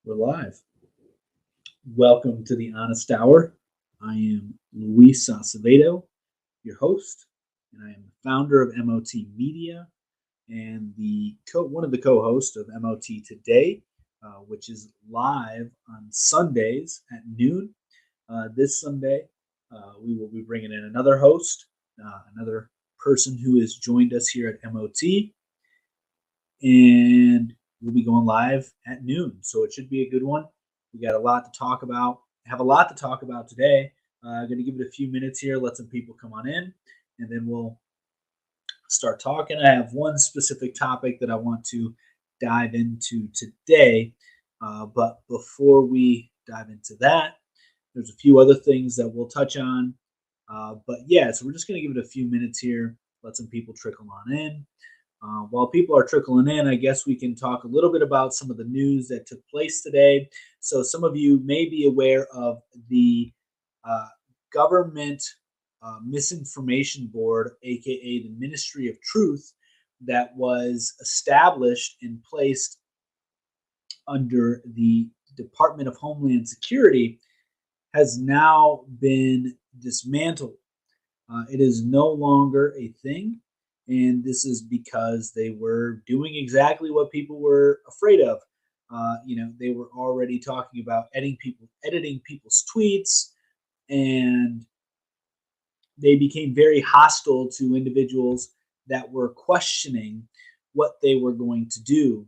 We're live. Welcome to the Honest Hour. I am Luis Acevedo, your host, and I am the founder of MOT Media and one of the co-hosts of MOT Today, which is live on Sundays at noon. This Sunday, we will be bringing in another host, another person who has joined us here at MOT, and we'll be going live at noon. So it should be a good one. We got a lot to talk about. Have a lot to talk about today. I'm going to give it a few minutes here, let some people come on in, and then we'll start talking. I have one specific topic that I want to dive into today. But before we dive into that, there's a few other things that we'll touch on. But yeah, so we're just going to give it a few minutes here, let some people trickle on in. While people are trickling in, I guess we can talk a little bit about some of the news that took place today. So, some of you may be aware of the uh, government misinformation board, aka the Ministry of Truth, that was established and placed under the Department of Homeland Security, has now been dismantled. It is no longer a thing. And this is because they were doing exactly what people were afraid of. They were already talking about editing people's tweets, and they became very hostile to individuals that were questioning what they were going to do.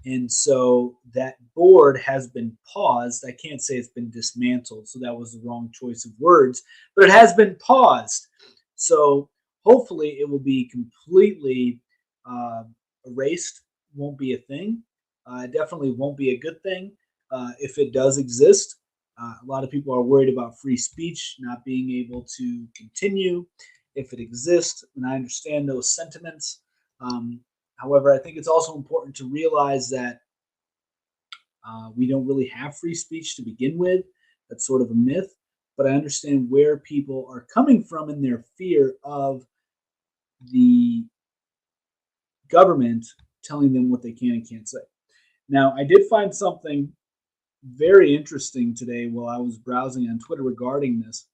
And so that board has been paused. I can't say it's been dismantled, so that was the wrong choice of words, but it has been paused. So hopefully it will be completely uh, erased, won't be a thing. It definitely won't be a good thing if it does exist. A lot of people are worried about free speech not being able to continue if it exists, and I understand those sentiments. Um, However, I think it's also important to realize that we don't really have free speech to begin with. That's sort of a myth, but I understand where people are coming from in their fear of the government telling them what they can and can't say. Now, I did find something very interesting today while I was browsing on Twitter regarding this,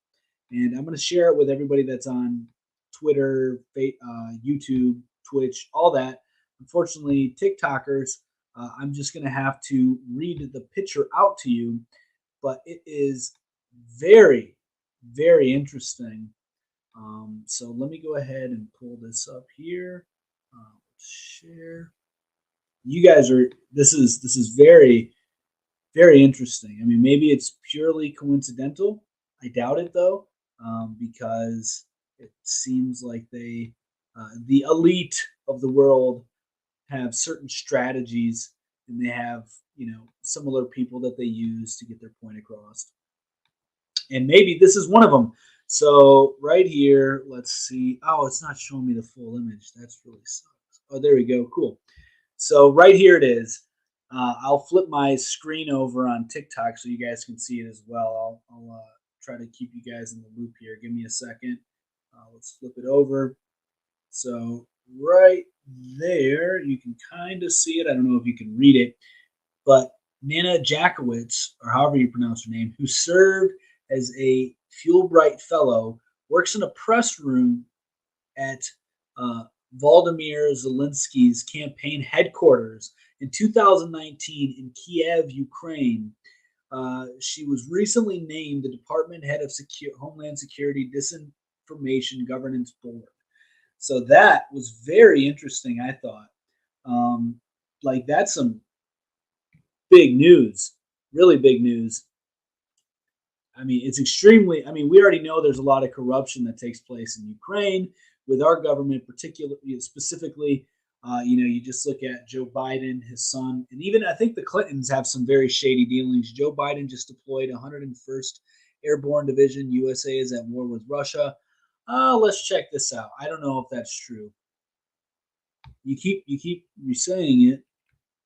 and I'm going to share it with everybody that's on Twitter, YouTube, Twitch, all that. Unfortunately, TikTokers, I'm just going to have to read the picture out to you, but it is very, very interesting. So let me go ahead and pull this up here. Share. You guys are. This is very, very interesting. I mean, maybe it's purely coincidental. I doubt it though, because it seems like the elite of the world, have certain strategies, and they have similar people that they use to get their point across. And maybe this is one of them. So right here, let's see. Oh, it's not showing me the full image. That's really sucks. Oh, there we go. Cool. So right here it is. I'll flip my screen over on TikTok so you guys can see it as well. I'll try to keep you guys in the loop here. Give me a second. Let's flip it over. So right there, you can kind of see it. I don't know if you can read it, but Nana Jackowitz, or however you pronounce her name, who served as a Fulbright Fellow, works in a press room at uh, Volodymyr Zelensky's campaign headquarters in 2019 in Kiev, Ukraine. She was recently named the department head of Homeland Security Disinformation Governance Board. So that was very interesting, I thought. Um, like, that's some big news, really big news. I mean, it's extremely. I mean, we already know there's a lot of corruption that takes place in Ukraine with our government, particularly, specifically. You just look at Joe Biden, his son, and even I think the Clintons have some very shady dealings. Joe Biden just deployed 101st Airborne Division. USA is at war with Russia. Let's check this out. I don't know if that's true. You keep saying it,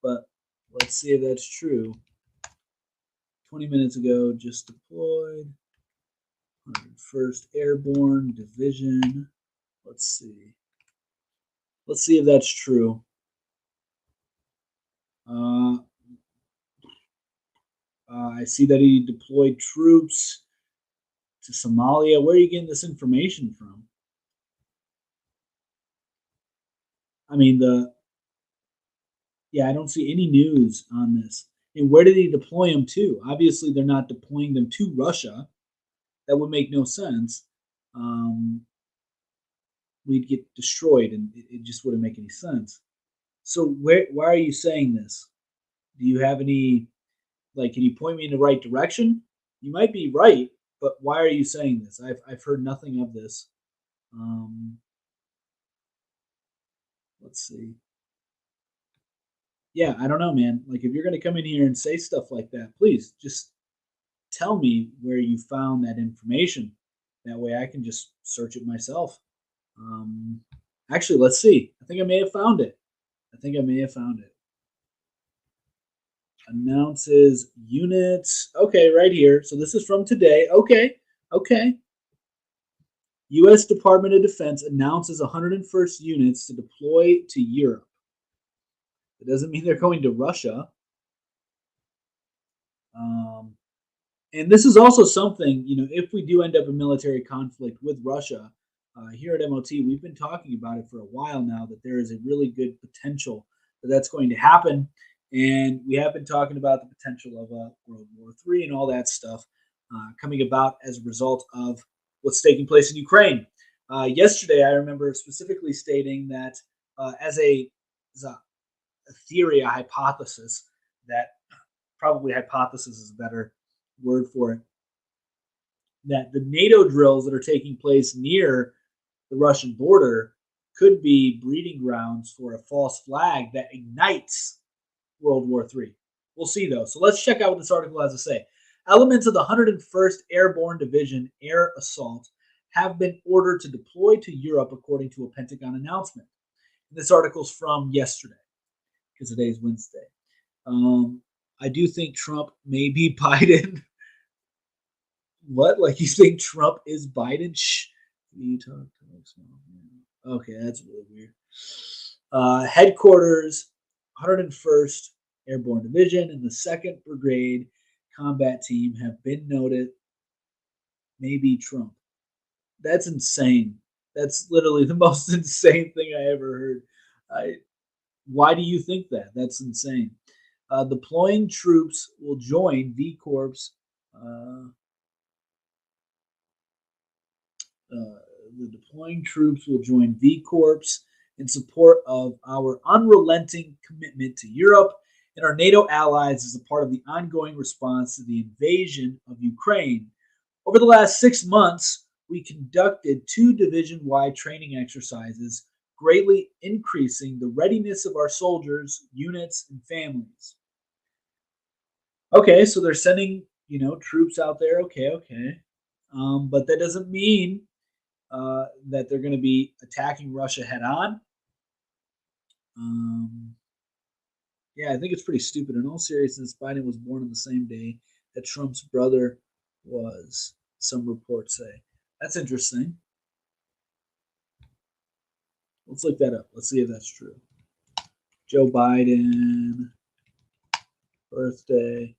but let's see if that's true. 20 minutes ago, just deployed. 101st Airborne Division. Let's see. Let's see if that's true. Uh, I see that he deployed troops to Somalia. Where are you getting this information from? I mean, I don't see any news on this. And where did he deploy them to? Obviously, they're not deploying them to Russia. That would make no sense. Um, we'd get destroyed, and it just wouldn't make any sense. So, why are you saying this? Do you have any, like, can you point me in the right direction? You might be right, but why are you saying this? I've heard nothing of this. Um, let's see. Yeah, I don't know, man. Like, if you're going to come in here and say stuff like that, please just tell me where you found that information. That way I can just search it myself. Um, actually, let's see. I think I may have found it. I think I may have found it. Announces units. Okay, right here. So this is from today. Okay, okay. U.S. Department of Defense announces 101st units to deploy to Europe. It doesn't mean they're going to Russia. Um, and this is also something, if we do end up in military conflict with Russia, here at MOT, we've been talking about it for a while now, that there is a really good potential that that's going to happen. And we have been talking about the potential of World War III and all that stuff coming about as a result of what's taking place in Ukraine. Yesterday, I remember specifically stating that as a theory, a hypothesis, that probably hypothesis is a better word for it, that the NATO drills that are taking place near the Russian border could be breeding grounds for a false flag that ignites World War III. We'll see, though. So let's check out what this article has to say. Elements of the 101st Airborne Division Air Assault have been ordered to deploy to Europe, according to a Pentagon announcement. And this article's from yesterday, because today's Wednesday. I do think Trump may be Biden. What? Like, you think Trump is Biden? Shh. You talk to like small. Okay, that's really weird. Headquarters, 101st Airborne Division and the 2nd Brigade Combat Team have been noted. Maybe Trump. That's insane. That's literally the most insane thing I ever heard. Why do you think that? That's insane. Deploying troops will join V Corps. The deploying troops will join V Corps in support of our unrelenting commitment to Europe and our NATO allies as a part of the ongoing response to the invasion of Ukraine. Over the last 6 months, we conducted 2 division-wide training exercises, greatly increasing the readiness of our soldiers, units, and families. Okay, so they're sending, troops out there. Okay. But that doesn't mean that they're going to be attacking Russia head on. Yeah, I think it's pretty stupid. In all seriousness, Biden was born on the same day that Trump's brother was, some reports say. That's interesting. Let's look that up. Let's see if that's true. Joe Biden, birthday.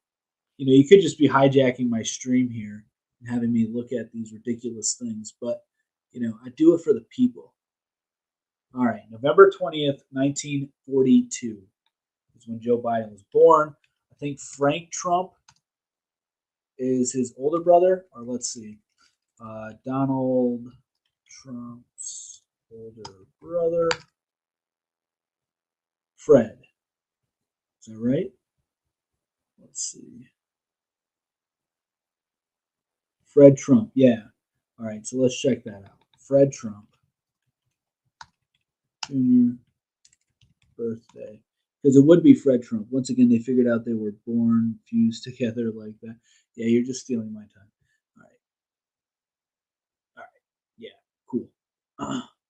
You could just be hijacking my stream here and having me look at these ridiculous things, but, I do it for the people. All right, November 20th, 1942 is when Joe Biden was born. I think Frank Trump is his older brother, or let's see, Donald Trump's older brother, Fred. Is that right? Let's see. Fred Trump, yeah. All right, so let's check that out. Fred Trump, Jr. birthday. Because it would be Fred Trump. Once again, they figured out they were born, fused together like that. Yeah, you're just stealing my time. All right. Yeah, cool.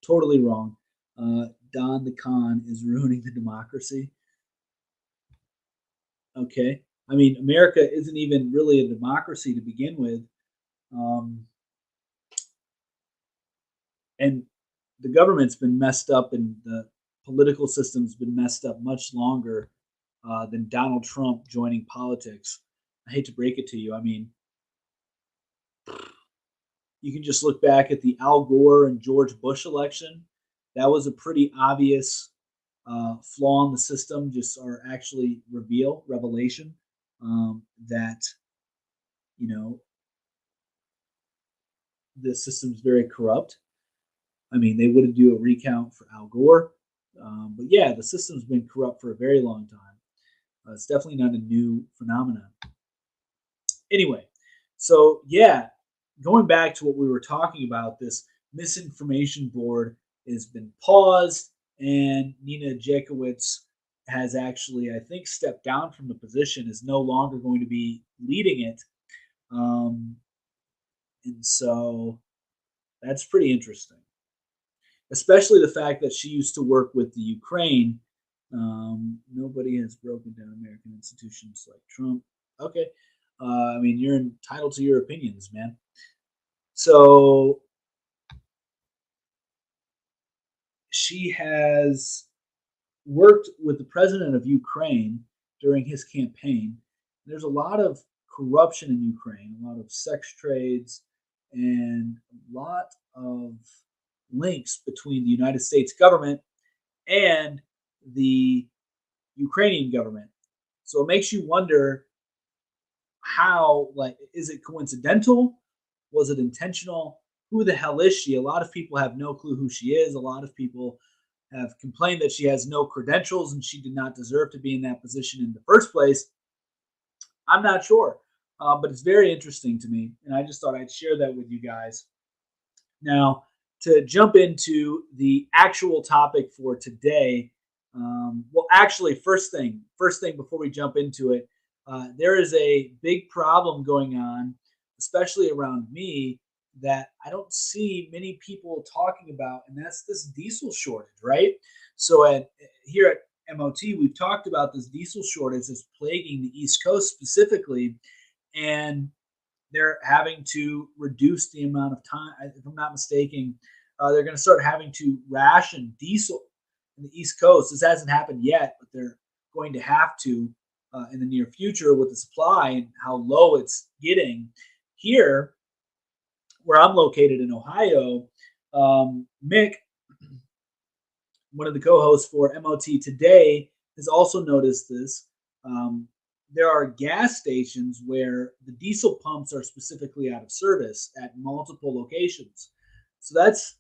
Totally wrong. Don the Con is ruining the democracy. Okay. I mean, America isn't even really a democracy to begin with. And the government's been messed up, and the political system's been messed up much longer than Donald Trump joining politics. I hate to break it to you. I mean, you can just look back at the Al Gore and George Bush election. That was a pretty obvious flaw in the system, just or actually revelation that you know the system's very corrupt. I mean, they wouldn't do a recount for Al Gore, but yeah, the system's been corrupt for a very long time. It's definitely not a new phenomenon. Anyway, so yeah, going back to what we were talking about, this misinformation board has been paused, and Nina Jakowicz has actually, I think, stepped down from the position, is no longer going to be leading it. Um, and so that's pretty interesting, especially the fact that she used to work with the Ukraine. Nobody has broken down American institutions like Trump. Okay. I mean, you're entitled to your opinions, man. So she has worked with the president of Ukraine during his campaign. There's a lot of corruption in Ukraine, a lot of sex trades, and a lot of links between the United States government and the Ukrainian government. So it makes you wonder how, like, is it coincidental? Was it intentional? Who the hell is she? A lot of people have no clue who she is. A lot of people have complained that she has no credentials and she did not deserve to be in that position in the first place. I'm not sure, but it's very interesting to me, and I just thought I'd share that with you guys. Now, to jump into the actual topic for today, well, actually, first thing before we jump into it, there is a big problem going on, especially around me, that I don't see many people talking about, and that's this diesel shortage, right? So at here at MOT, we've talked about this diesel shortage that's plaguing the East Coast specifically, and they're having to reduce the amount of time. If I'm not mistaken, they're going to start having to ration diesel in the East Coast. This hasn't happened yet, but they're going to have to in the near future with the supply and how low it's getting. Here, where I'm located in Ohio, Mick, one of the co-hosts for MOT Today, has also noticed this. Um, there are gas stations where the diesel pumps are specifically out of service at multiple locations. So that's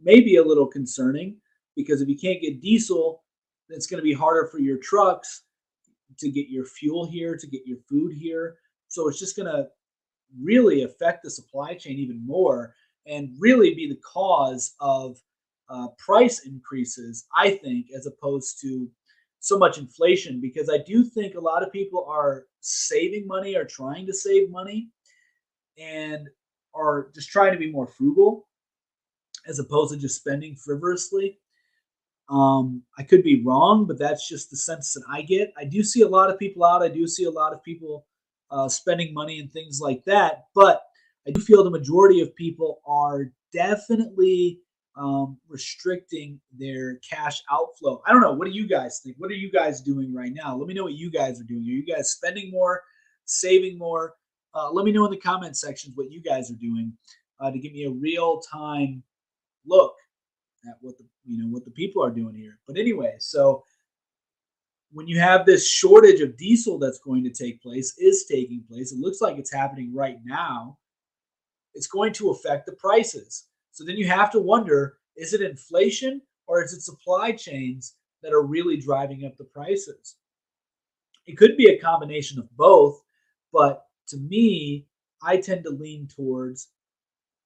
maybe a little concerning because if you can't get diesel, then it's going to be harder for your trucks to get your fuel here, to get your food here. So it's just going to really affect the supply chain even more and really be the cause of price increases, I think, as opposed to so much inflation. Because I do think a lot of people are saving money or trying to save money and are just trying to be more frugal as opposed to just spending frivolously. I could be wrong, but that's just the sense that I get. I do see a lot of people out. I do see a lot of people spending money and things like that. But I do feel the majority of people are definitely restricting their cash outflow. I don't know. What do you guys think? What are you guys doing right now? Let me know what you guys are doing. Are you guys spending more, saving more? Let me know in the comment sections what you guys are doing to give me a real time look at what the people are doing here. But anyway, so when you have this shortage of diesel that's going to take place, is taking place, it looks like it's happening right now, it's going to affect the prices. So then you have to wonder, is it inflation or is it supply chains that are really driving up the prices? It could be a combination of both, but to me, I tend to lean towards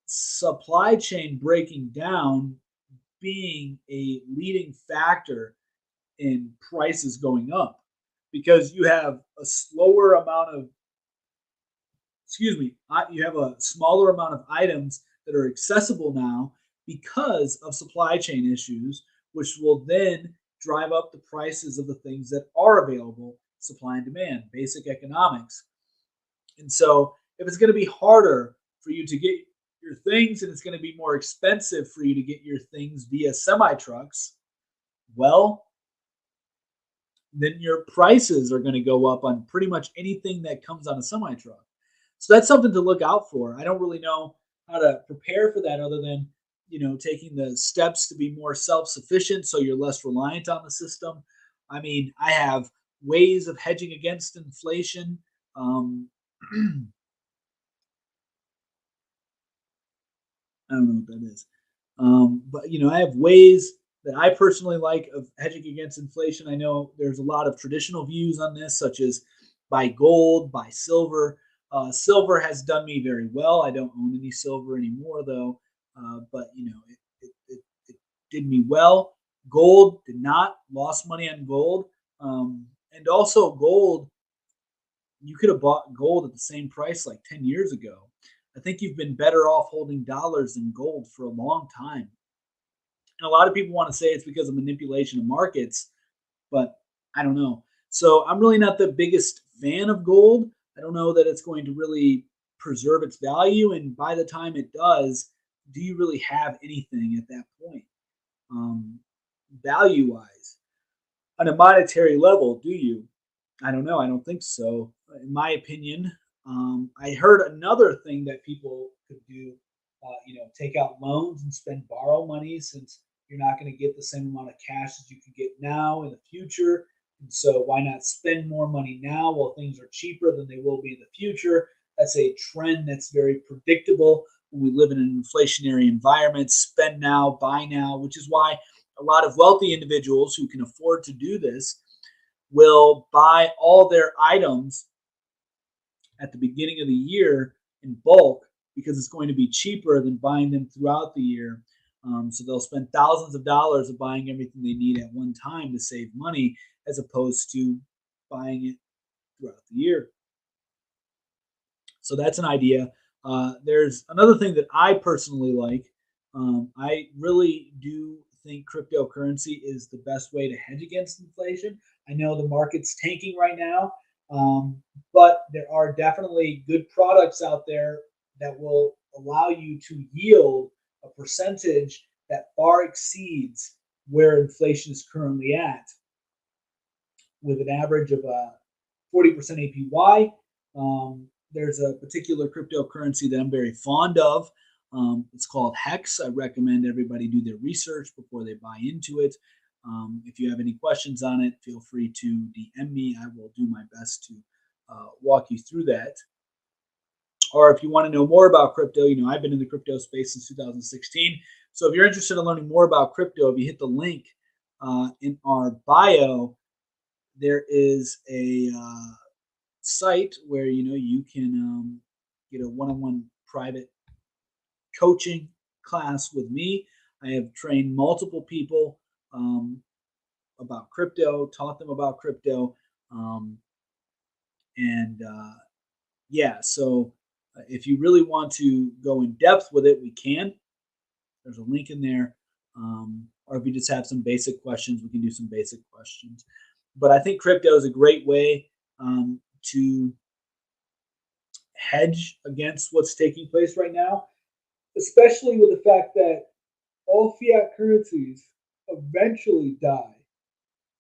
supply chain breaking down being a leading factor in prices going up because you have a slower amount of you have a smaller amount of items that are accessible now because of supply chain issues, which will then drive up the prices of the things that are available, supply and demand, basic economics. And so if it's going to be harder for you to get your things and it's going to be more expensive for you to get your things via semi trucks, well, then your prices are going to go up on pretty much anything that comes on a semi truck. So that's something to look out for. I don't really know how to prepare for that other than, taking the steps to be more self-sufficient so you're less reliant on the system. I mean, I have ways of hedging against inflation. Um, I don't know what that is. But I have ways that I personally like of hedging against inflation. I know there's a lot of traditional views on this, such as buy gold, buy silver. Silver has done me very well. I don't own any silver anymore, though. But it did me well. Gold did not. Lost money on gold. And also gold, you could have bought gold at the same price like 10 years ago. I think you've been better off holding dollars than gold for a long time. And a lot of people want to say it's because of manipulation of markets, but I don't know. So I'm really not the biggest fan of gold. I don't know that it's going to really preserve its value. And by the time it does, do you really have anything at that point, um, value wise? On a monetary level, do you? I don't know. I don't think so. In my opinion, I heard another thing that people could do. Take out loans and spend borrow money since you're not going to get the same amount of cash as you could get now in the future. And so why not spend more money now while things are cheaper than they will be in the future? That's a trend that's very predictable when we live in an inflationary environment. Spend now, buy now, which is why a lot of wealthy individuals who can afford to do this will buy all their items at the beginning of the year in bulk because it's going to be cheaper than buying them throughout the year. So they'll spend thousands of dollars of buying everything they need at one time to save money as opposed to buying it throughout the year. So that's an idea. There's another thing that I personally like. I really do think cryptocurrency is the best way to hedge against inflation. I know the market's tanking right now, but there are definitely good products out there that will allow you to yield a percentage that far exceeds where inflation is currently at, with an average of 40% APY. There's a particular cryptocurrency that I'm very fond of. It's called Hex. I recommend everybody do their research before they buy into it. If you have any questions on it, feel free to DM me. I will do my best to walk you through that. Or if you want to know more about crypto, I've been in the crypto space since 2016. So if you're interested in learning more about crypto, if you hit the link in our bio, there is a site where you can get a one-on-one private coaching class with me. I have trained multiple people about crypto, taught them about crypto, um, and yeah. So if you really want to go in depth with it, we can. There's a link in there. Or if you just have some basic questions, we can do some basic questions. But I think crypto is a great way to hedge against what's taking place right now, especially with the fact that all fiat currencies eventually die.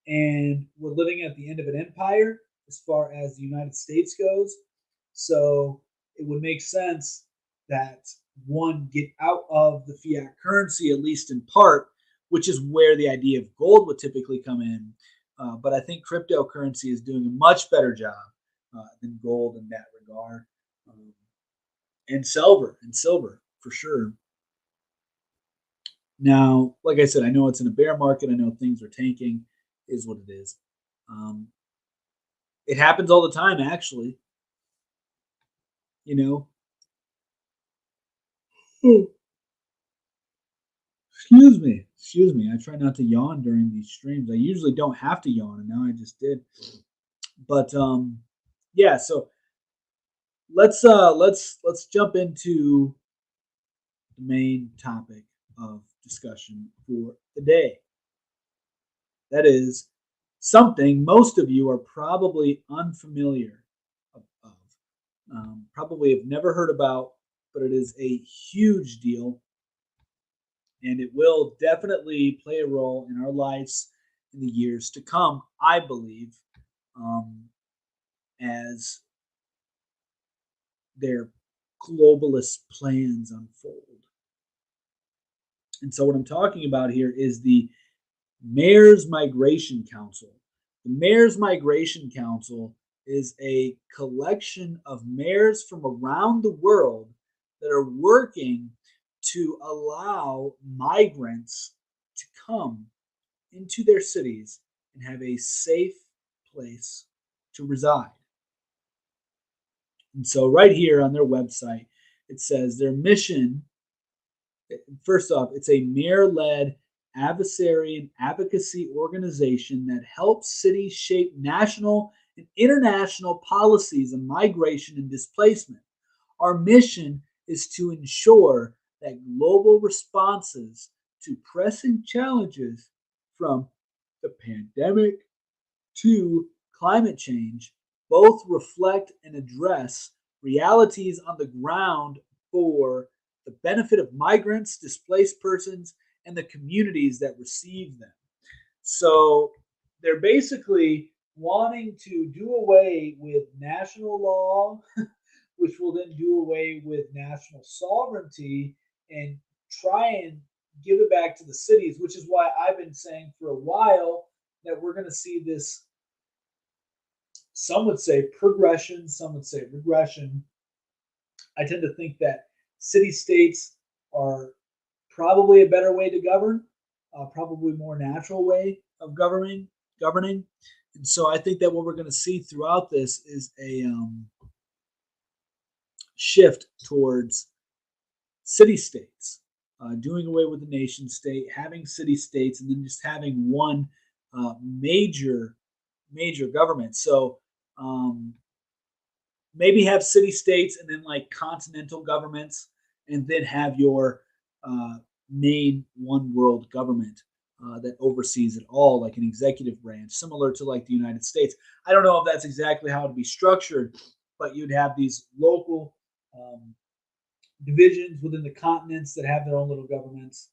And we're living at the end of an empire as far as the United States goes. So it would make sense that one get out of the fiat currency, at least in part, which is where the idea of gold would typically come in. But I think cryptocurrency is doing a much better job than gold in that regard, um, and silver for sure. Now, like I said, I know it's in a bear market. I know things are tanking, is what it is. Um, it happens all the time, actually. You know, Hmm. Excuse me. I try not to yawn during these streams. I usually don't have to yawn, and now I just did. But yeah. So let's jump into the main topic of discussion for the day. That is something most of you are probably unfamiliar of, probably have never heard about, but it is a huge deal, and it will definitely play a role in our lives in the years to come, I believe, as their globalist plans unfold. And so, what I'm talking about here is the Mayor's Migration Council. The Mayor's Migration Council is a collection of mayors from around the world that are working to allow migrants to come into their cities and have a safe place to reside. And so, right here on their website, it says their mission, first off, it's a mayor led adversary and advocacy organization that helps cities shape national and international policies on migration and displacement. Our mission is to ensure that global responses to pressing challenges from the pandemic to climate change both reflect and address realities on the ground for the benefit of migrants, displaced persons, and the communities that receive them. So they're basically wanting to do away with national law, which will then do away with national sovereignty and try and give it back to the cities, which is why I've been saying for a while that we're going to see this. Some would say progression, some would say regression. I tend to think that city states are probably a better way to govern, probably more natural way of governing. And so I think that what we're going to see throughout this is a shift towards city states, doing away with the nation state, having city states, and then just having one major government. So maybe have city states and then like continental governments, and then have your main one world government that oversees it all, like an executive branch, similar to like the United States. I don't know if that's exactly how it'd be structured, but you'd have these local divisions within the continents that have their own little governments,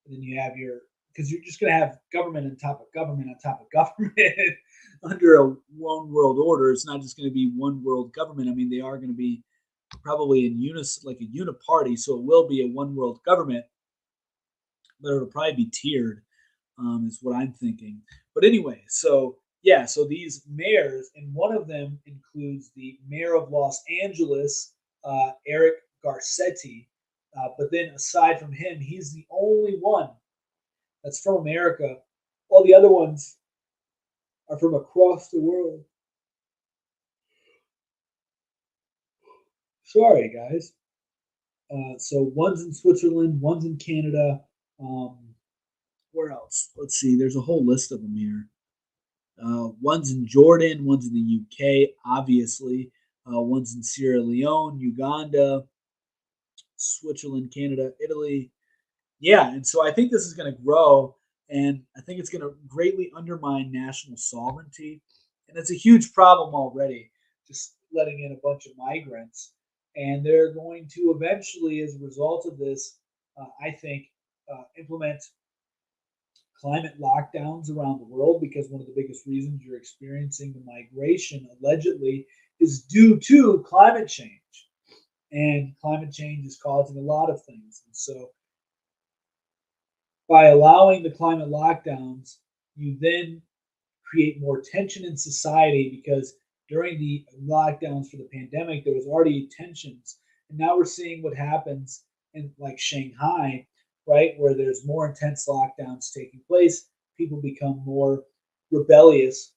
and then you have your, because you're just going to have government on top of government on top of government under a one world order. It's not just going to be one world government. I mean, they are going to be probably in like a uniparty, so it will be a one world government, but it'll probably be tiered, is what I'm thinking. But anyway, so yeah, so these mayors, and one of them includes the mayor of Los Angeles, Eric Garcetti. But then aside from him, he's the only one that's from America. All the other ones are from across the world. Sorry, guys. So one's in Switzerland, one's in Canada. Where else? Let's see. There's a whole list of them here. One's in Jordan, one's in the UK, obviously. One's in Sierra Leone, Uganda, Switzerland, Canada, Italy. Yeah, and so I think this is going to grow, and I think it's going to greatly undermine national sovereignty. And it's a huge problem already, just letting in a bunch of migrants. And they're going to eventually, as a result of this, I think, implement climate lockdowns around the world, because one of the biggest reasons you're experiencing the migration allegedly is due to climate change. And climate change is causing a lot of things. And so by allowing the climate lockdowns, you then create more tension in society, because during the lockdowns for the pandemic, there was already tensions. And now we're seeing what happens in like Shanghai, right, where there's more intense lockdowns taking place. People become more rebellious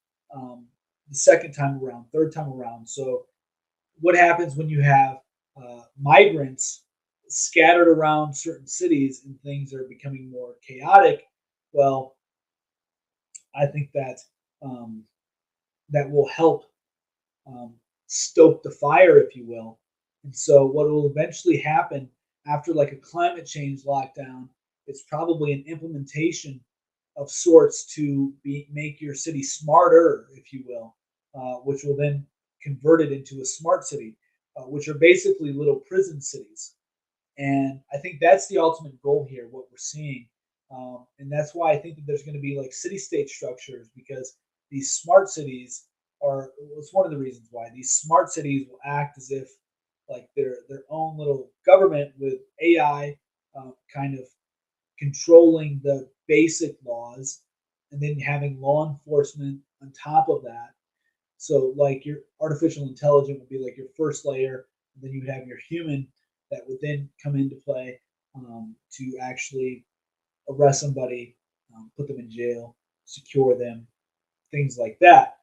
the second time around, third time around. So what happens when you have migrants scattered around certain cities and things are becoming more chaotic? Well, I think that that will help stoke the fire, if you will. And so, what will eventually happen after like a climate change lockdown, it's probably an implementation of sorts to make your city smarter, if you will, which will then convert it into a smart city, which are basically little prison cities. And I think that's the ultimate goal here, what we're seeing. And that's why I think that there's going to be like city-state structures, because these smart cities are. Well, it's one of the reasons why these smart cities will act as if like their own little government with AI kind of controlling the basic laws, and then having law enforcement on top of that. So like your artificial intelligence would be like your first layer, and then you would have your human that would then come into play to actually arrest somebody, put them in jail, secure them, things like that.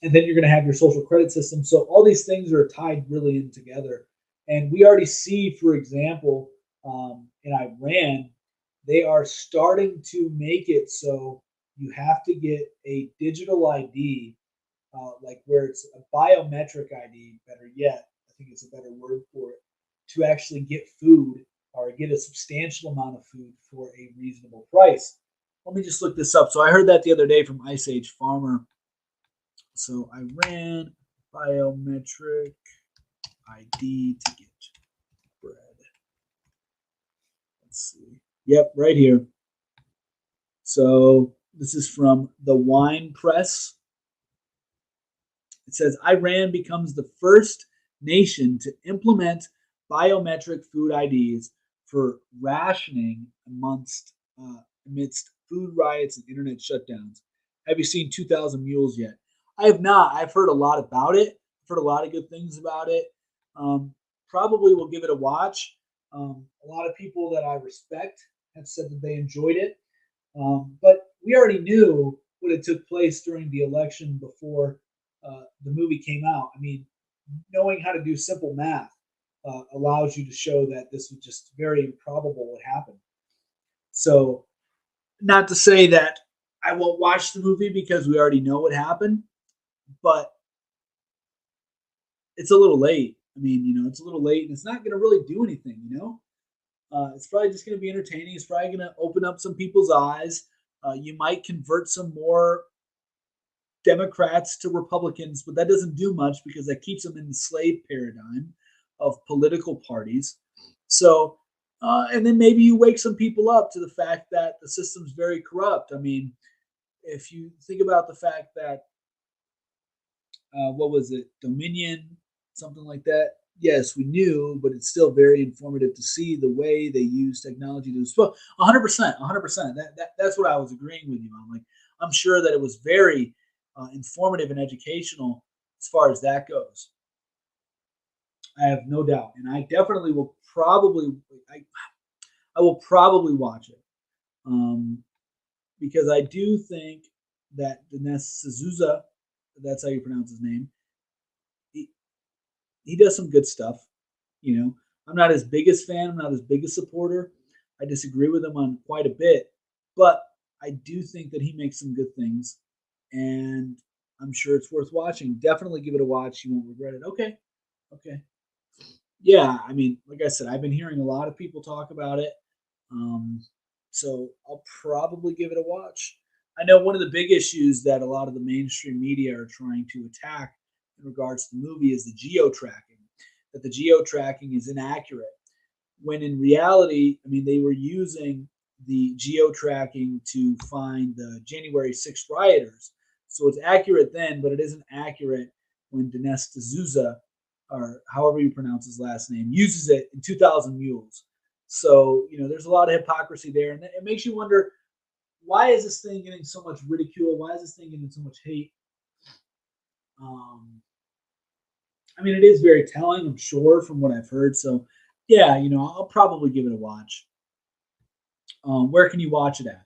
And then you're going to have your social credit system. So all these things are tied really in together. And we already see, for example, in Iran, they are starting to make it so you have to get a digital ID, like where it's a biometric ID, better yet, I think it's a better word for it, to actually get food or get a substantial amount of food for a reasonable price. Let me just look this up. So I heard that the other day from Ice Age Farmer. So I ran biometric ID to get bread. Let's see. Yep, right here. So this is from the Wine Press. It says Iran becomes the first nation to implement biometric food IDs for rationing amidst food riots and internet shutdowns. Have you seen 2,000 Mules yet? I have not. I've heard a lot about it. I've heard a lot of good things about it. Probably will give it a watch. A lot of people that I respect have said that they enjoyed it. But we already knew what had took place during the election before the movie came out. I mean, knowing how to do simple math allows you to show that this was just very improbable what happened. So, not to say that I won't watch the movie because we already know what happened, but it's a little late. I mean, it's a little late, and it's not going to really do anything. It's probably just going to be entertaining. It's probably going to open up some people's eyes. You might convert some more Democrats to Republicans, but that doesn't do much because that keeps them in the slave paradigm of political parties. So, and then maybe you wake some people up to the fact that the system's very corrupt. I mean, if you think about the fact that, what was it, Dominion, something like that. Yes, we knew, but it's still very informative to see the way they use technology to well, 100%, 100%. That's what I was agreeing with you on. Like, I'm sure that it was very informative and educational as far as that goes. I have no doubt, and I definitely will probably I will probably watch it because I do think that Dinesh D'Souza, that's how you pronounce his name, he, he does some good stuff. You know, I'm not his biggest fan. I'm not his biggest supporter. I disagree with him on quite a bit, but I do think that he makes some good things, and I'm sure it's worth watching. Definitely give it a watch. You won't regret it. Okay, okay, yeah. I mean, like I said, I've been hearing a lot of people talk about it, um, so I'll probably give it a watch. I know one of the big issues that a lot of the mainstream media are trying to attack in regards to the movie is the geo tracking. That the geo tracking is inaccurate when in reality, I mean, they were using the geo tracking to find the January 6th rioters. So it's accurate then, but it isn't accurate when Dinesh D'Souza, or however you pronounce his last name, uses it in 2,000 Mules. So, there's a lot of hypocrisy there. And it makes you wonder, why is this thing getting so much ridicule? Why is this thing getting so much hate? Um, I mean, it is very telling, I'm sure, from what I've heard. So, yeah, I'll probably give it a watch. Where can you watch it at?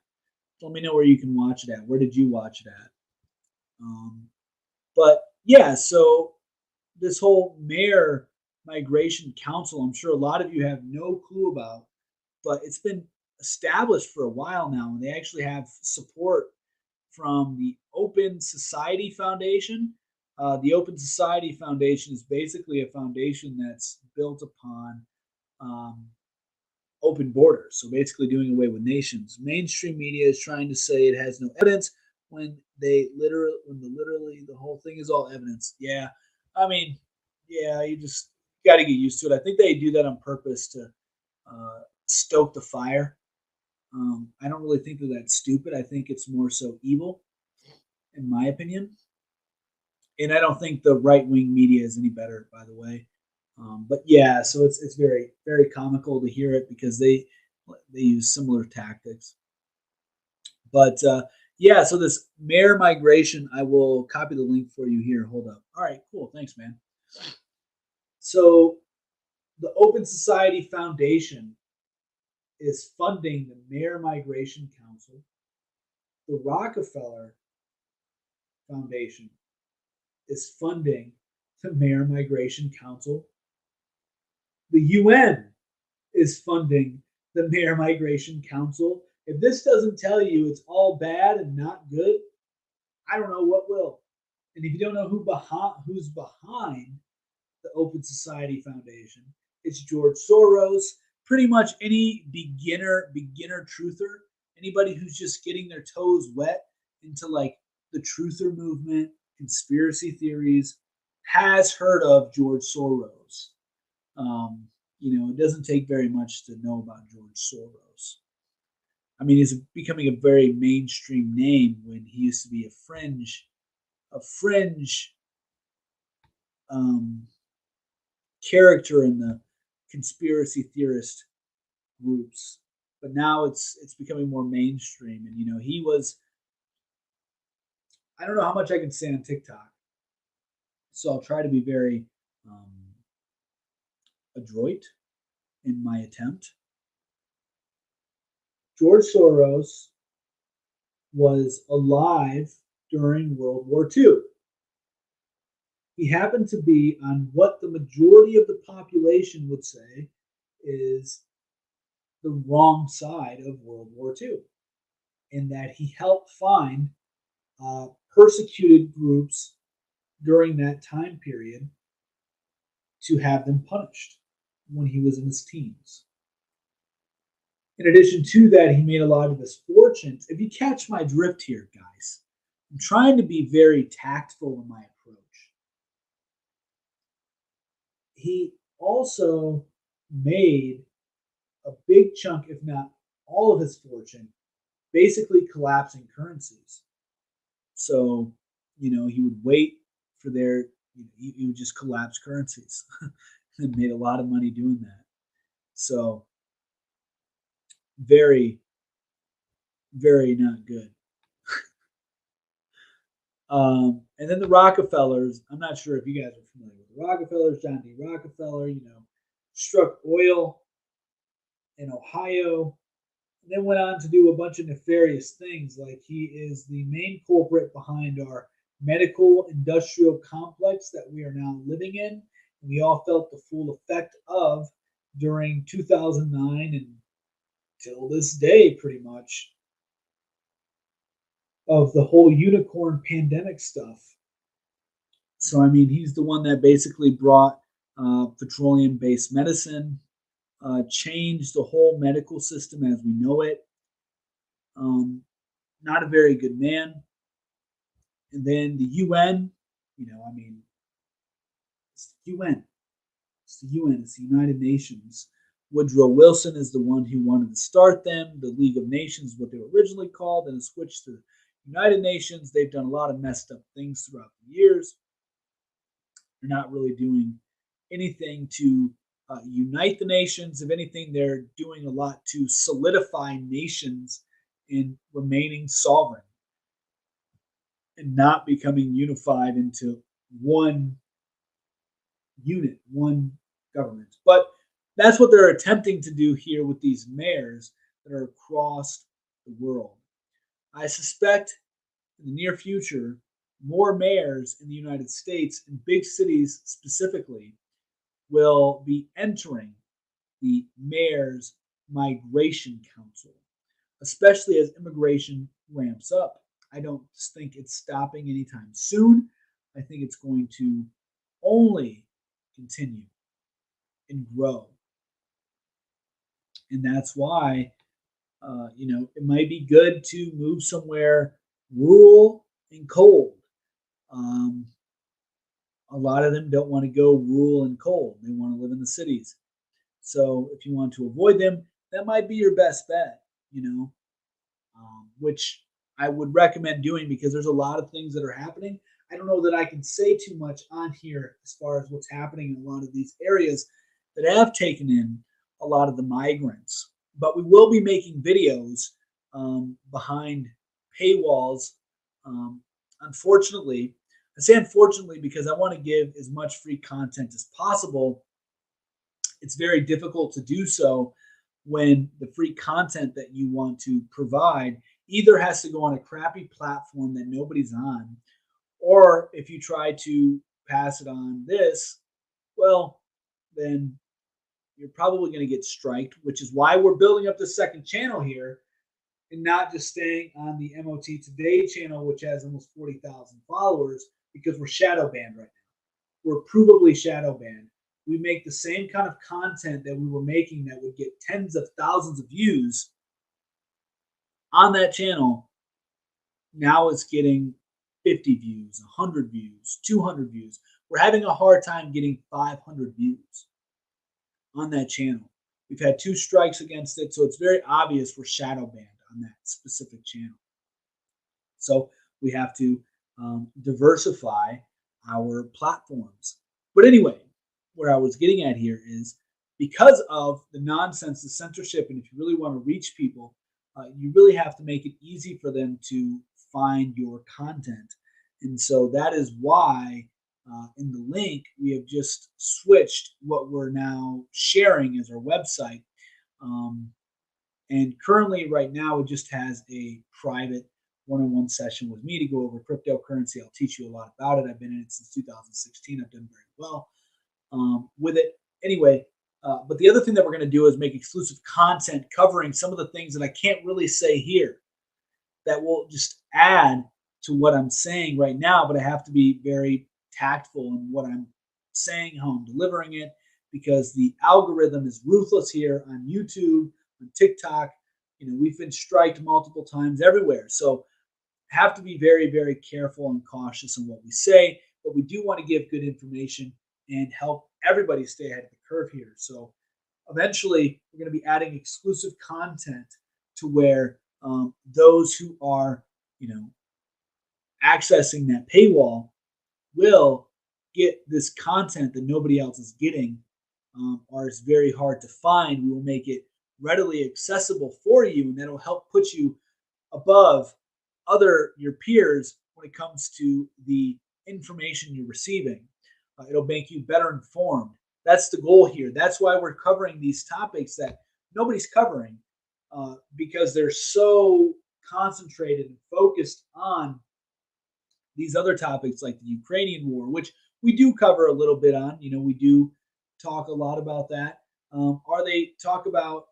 Let me know where you can watch it at. Where did you watch it at? But yeah, so this whole mayor migration council, I'm sure a lot of you have no clue about, but it's been established for a while now, and they actually have support from the Open Society Foundation. The Open Society Foundation is basically a foundation that's built upon um, open borders. So basically doing away with nations. Mainstream media is trying to say it has no evidence when literally the whole thing is all evidence. Yeah, I mean, yeah, you just got to get used to it. I think they do that on purpose to stoke the fire. I don't really think that that's stupid. I think it's more so evil, in my opinion. And I don't think the right wing media is any better, by the way. But yeah, so it's very very comical to hear it because they use similar tactics. But yeah, so this mayor migration, I will copy the link for you here. Hold up. All right, cool. Thanks, man. So the Open Society Foundation is funding the Mayor Migration Council. The Rockefeller Foundation is funding the Mayor Migration Council. The UN is funding the Mayor Migration Council. If this doesn't tell you it's all bad and not good, I don't know what will. And if you don't know who's behind the Open Society Foundation, it's George Soros. Pretty much any beginner truther, anybody who's just getting their toes wet into like the truther movement, conspiracy theories, has heard of George Soros. Um, it doesn't take very much to know about George Soros. I mean, he's becoming a very mainstream name when he used to be a fringe um, character in the conspiracy theorist groups. But now it's becoming more mainstream, and he was. I don't know how much I can say on TikTok, so I'll try to be very adroit in my attempt. George Soros was alive during World War II. He happened to be on what the majority of the population would say is the wrong side of World War II, in that he helped find persecuted groups during that time period to have them punished when he was in his teens. In addition to that, he made a lot of his fortunes. If you catch my drift here, guys, I'm trying to be very tactful in my approach. He also made a big chunk, if not all of his fortune, basically collapsing currencies. So, he would wait for he would just collapse currencies and made a lot of money doing that. So, very, very not good. And then the Rockefellers, I'm not sure if you guys are familiar with the Rockefellers. John D. Rockefeller, struck oil in Ohio, and then went on to do a bunch of nefarious things. Like he is the main culprit behind our medical industrial complex that we are now living in. And we all felt the full effect of during 2009 and till this day, pretty much, of the whole unicorn pandemic stuff. So, I mean, he's the one that basically brought petroleum based medicine, changed the whole medical system as we know it. Um, Not a very good man. And then the UN, I mean, it's the UN. It's the UN, it's the United Nations. Woodrow Wilson is the one who wanted to start them. The League of Nations, what they were originally called, and it switched to the United Nations. They've done a lot of messed up things throughout the years. They're not really doing anything to unite the nations. If anything, they're doing a lot to solidify nations in remaining sovereign and not becoming unified into one unit, one government. But that's what they're attempting to do here with these mayors that are across the world. I suspect in the near future, more mayors in the United States, in big cities specifically, will be entering the Mayor's Migration Council, especially as immigration ramps up. I don't think it's stopping anytime soon. I think it's going to only continue and grow. And that's why, it might be good to move somewhere rural and cold. Um, a lot of them don't want to go rural and cold. They want to live in the cities. So if you want to avoid them, that might be your best bet. which I would recommend doing because there's a lot of things that are happening. I don't know that I can say too much on here as far as what's happening in a lot of these areas that have taken in a lot of the migrants, but we will be making videos behind paywalls. Um, Unfortunately, I say unfortunately because I want to give as much free content as possible. It's very difficult to do so when the free content that you want to provide either has to go on a crappy platform that nobody's on, or if you try to pass it on this, well, then you're probably going to get striked, which is why we're building up the second channel here and not just staying on the MOT Today channel, which has almost 40,000 followers, because we're shadow banned right now. We're provably shadow banned. We make the same kind of content that we were making that would get tens of thousands of views on that channel. Now it's getting 50 views, 100 views, 200 views. We're having a hard time getting 500 views on that channel. We've had 2 strikes against it, so it's very obvious we're shadow banned on that specific channel. So we have to diversify our platforms. But anyway, where I was getting at here is because of the nonsense, the censorship, and if you really want to reach people, you really have to make it easy for them to find your content. And so that is why in the link we have just switched what we're now sharing as our website. Um, and currently, right now, it just has a private one-on-one session with me to go over cryptocurrency. I'll teach you a lot about it. I've been in it since 2016. I've done very well with it. Anyway, but the other thing that we're going to do is make exclusive content covering some of the things that I can't really say here that will just add to what I'm saying right now, but I have to be very tactful in what I'm saying, how I'm delivering it, because the algorithm is ruthless here on YouTube, on TikTok. We've been striked multiple times everywhere. So have to be very, very careful and cautious in what we say, but we do want to give good information and help everybody stay ahead of the curve here. So eventually, we're going to be adding exclusive content to where those who are, accessing that paywall will get this content that nobody else is getting, or it's very hard to find. We will make it readily accessible for you, and that'll help put you above your peers when it comes to the information you're receiving. It'll make you better informed. That's the goal here. That's why we're covering these topics that nobody's covering, because they're so concentrated and focused on these other topics like the Ukrainian war, which we do cover a little bit on. We do talk a lot about that. Or they talk about,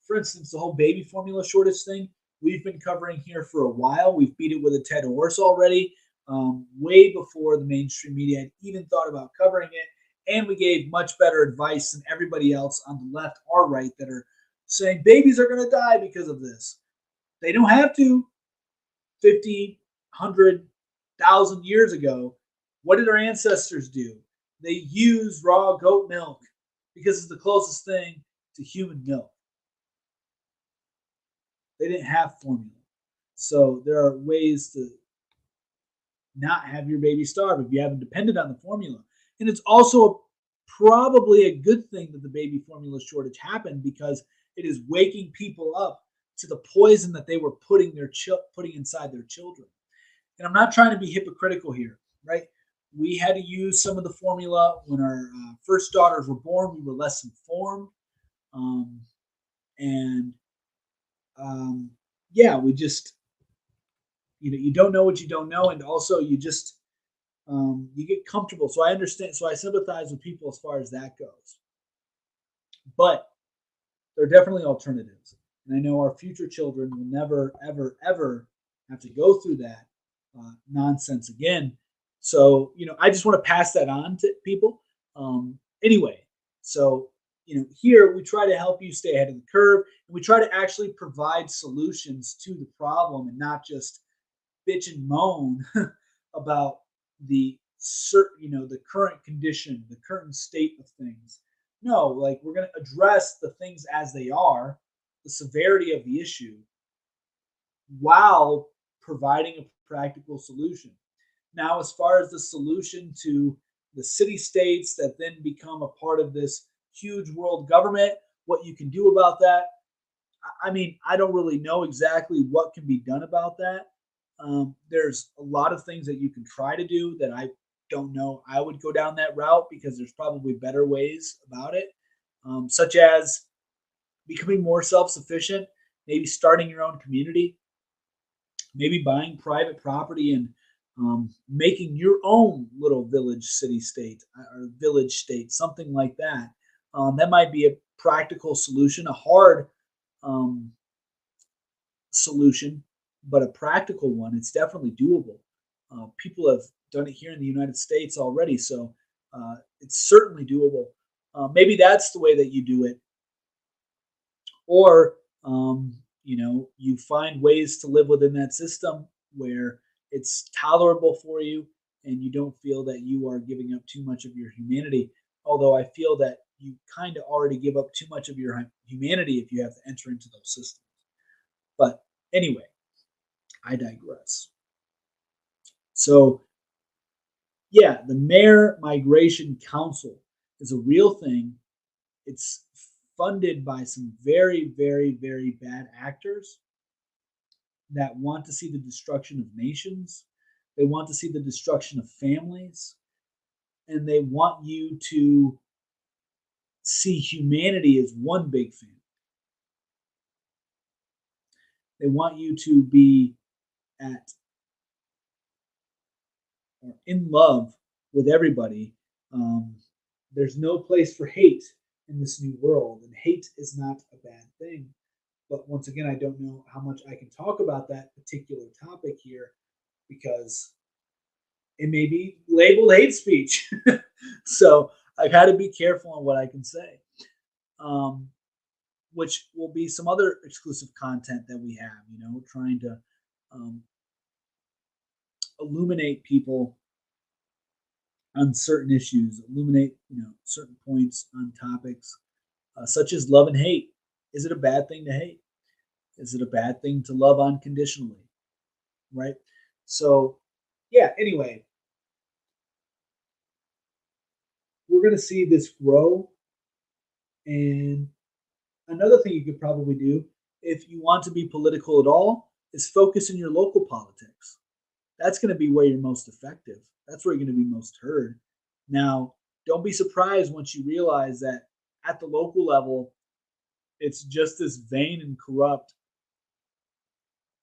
for instance, the whole baby formula shortage thing. We've been covering here for a while. We've beat it with a TED horse already, way before the mainstream media had even thought about covering it. And we gave much better advice than everybody else on the left or right that are saying babies are going to die because of this. They don't have to. 50, 100,000 years ago, what did our ancestors do? They used raw goat milk because it's the closest thing to human milk. They didn't have formula. So there are ways to not have your baby starve if you haven't depended on the formula. And it's also probably a good thing that the baby formula shortage happened because it is waking people up to the poison that they were putting inside their children. And I'm not trying to be hypocritical here, right? We had to use some of the formula when our first daughters were born. We were less informed, and yeah, we just you don't know what you don't know, and also you just you get comfortable. So I understand. So I sympathize with people as far as that goes. But there are definitely alternatives, and I know our future children will never, ever, ever have to go through that nonsense again. So I just want to pass that on to people. Anyway, so here we try to help you stay ahead of the curve, and we try to actually provide solutions to the problem, and not just bitch and moan about the the current condition, the current state of things. No, like we're going to address the things as they are, the severity of the issue while providing a practical solution. Now, as far as the solution to the city states that then become a part of this huge world government, what you can do about that, I mean, I don't really know exactly what can be done about that. There's a lot of things that you can try to do that I don't know. I would go down that route because there's probably better ways about it, such as becoming more self sufficient, maybe starting your own community, maybe buying private property and making your own little village, city, state, or village state, something like that. That might be a practical solution, a hard um, solution, but a practical one. It's definitely doable. People have done it here in the United States already, so it's certainly doable. Maybe that's the way that you do it, or you find ways to live within that system where it's tolerable for you and you don't feel that you are giving up too much of your humanity. Although I feel that you kind of already give up too much of your humanity if you have to enter into those systems. But anyway, I digress. So, yeah, the Mayor Migration Council is a real thing. It's funded by some very, very, very bad actors that want to see the destruction of nations. They want to see the destruction of families. And they want you to see humanity as one big family. They want you to be at or in love with everybody. Um, there's no place for hate in this new world, and hate is not a bad thing. But once again, I don't know how much I can talk about that particular topic here because it may be labeled hate speech. So I've had to be careful on what I can say, um, which will be some other exclusive content that we have, trying to um, illuminate people on certain issues, illuminate, certain points on topics such as love and hate. Is it a bad thing to hate? Is it a bad thing to love unconditionally? Right? So, yeah, anyway, we're going to see this grow. And another thing you could probably do if you want to be political at all is focus in your local politics. That's going to be where you're most effective. That's where you're going to be most heard. Now, don't be surprised once you realize that at the local level, it's just as vain and corrupt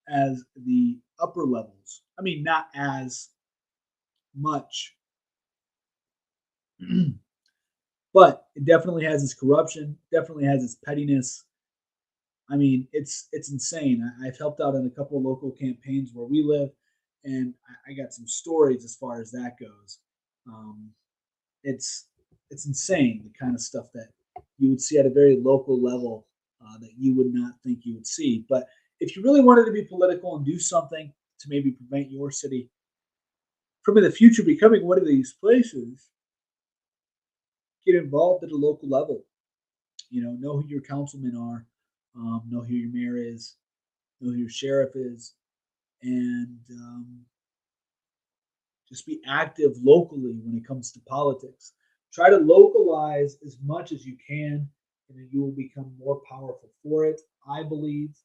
as the upper levels. I mean, not as much, but it definitely has its corruption, definitely has its pettiness. I mean, it's insane. I've helped out in a couple of local campaigns where we live, and I got some stories as far as that goes. Um, it's it's insane the kind of stuff that you would see at a very local level that you would not think you would see. But if you really wanted to be political and do something to maybe prevent your city from in the future becoming one of these places, get involved at a local level. Know who your councilmen are, know who your mayor is, know who your sheriff is, and just be active locally when it comes to politics. Try to localize as much as you can, and then you will become more powerful for it. I believe.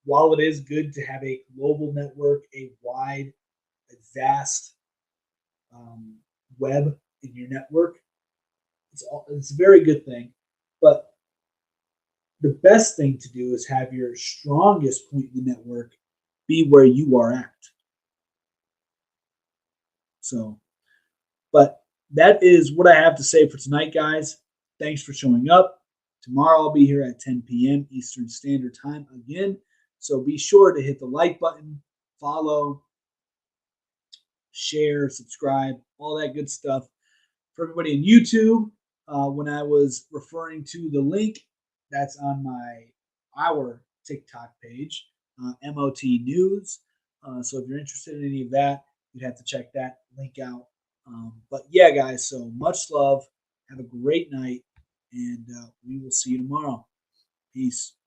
While it is good to have a global network, a wide, a vast um, web in your network, it's a very good thing. But the best thing to do is have your strongest point in the network be where you are at. So, but that is what I have to say for tonight, guys. Thanks for showing up. Tomorrow I'll be here at 10 p.m. Eastern Standard Time again. So be sure to hit the like button, follow, share, subscribe, all that good stuff. For everybody in YouTube, when I was referring to the link, that's on our TikTok page, MOT News. So if you're interested in any of that, you'd have to check that link out. But yeah, guys, so much love. Have a great night, and we will see you tomorrow. Peace.